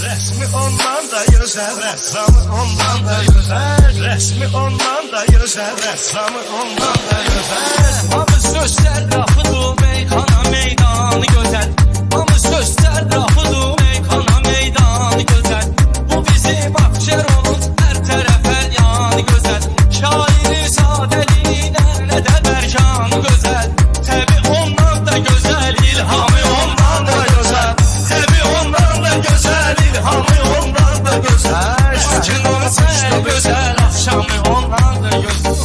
Resmi ondan da güzel, ressamı ondan da güzel. Resmi ondan da güzel, ressamı ondan da güzel. Hamı sözler lafıdır, meyxana meydanı gözəl. Hamı sözler lafıdır, meyxana meydanı gözəl. Bu bizim Abşeronun hər tərəf əlyanı gözəl. Şairi sadəliyinə nə də bərkanı gözəl. Təbi ondan da gözəl, ilhamı ondan da gözəl. Təbi ondan da gözəl, ilhamı ondan da gözəl. Şükürün səndə gözəl, axşamı ondan da gözəl.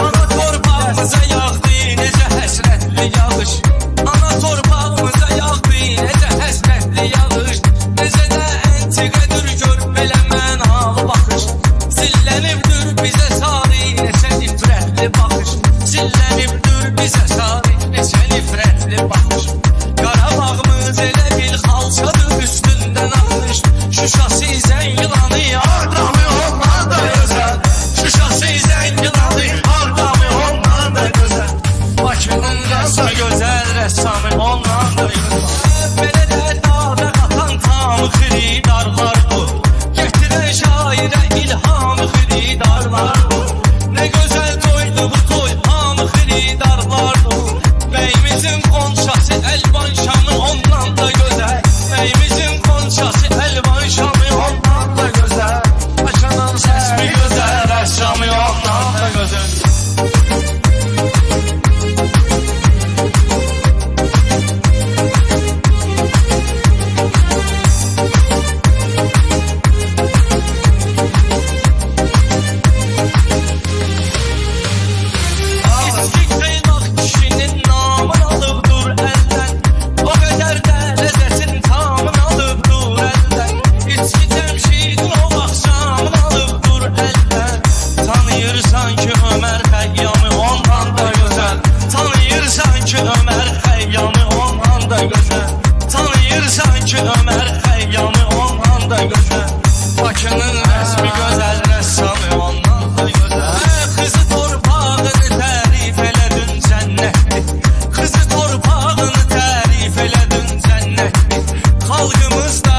Ana torpağımıza yağdı necə həsrətli yağış. Ana torpağımıza yağdı necə həsrətli yağış. Necə də əntiqədir gör belə mənalı baxış. Zillənibdir bizə sarı neçə nifrətli baxış. Zillənibdir bizə sarı neçə nifrətli baxış. Qarabağımız elə bil xalçadır üstündən atmış. Şuşası Zəngilanı yardamı ondan da gözəl. Şuşası Zəngilanı yardamı ondan da gözəl. Bakının rəssamı gözəl, rəssamı ondan da gözəl. Belə də dağda qatan tamı xiridarlar bu. Gətirən şairə ilhamı xiridarlar bu. Nə gözəl toydu bu toy, hamı xiridarlar bu. Bəyimizin qonçası əlvan şamı ondan da gözəl. Bəyimizin qonçası əlvan şamı ondan da gözəl. Açanan səsmi gözəl, rəssamı ondan da gözəl. İski qeynaq kişinin namını alıbdır əldən. O qədər də ləzzətin tamını alıbdır əldən. İçki Cəmşidin o axşamını alıbdır əldən. Tanıyırsan ki Ömər Xəyyamı ondan da gözəl. Tanıyırsan ki Ömər Xəyyamı ondan da gözəl. Tanıyırsan ki Ömər Xəyyamı ondan da gözəl. Bakının rəsmi gözəl, rəssamı ondan da gözəl. Qızı torpağını tərif elədin cənnətdir. Qızı torpağını tərif elədin cənnətdir. Xalqımız da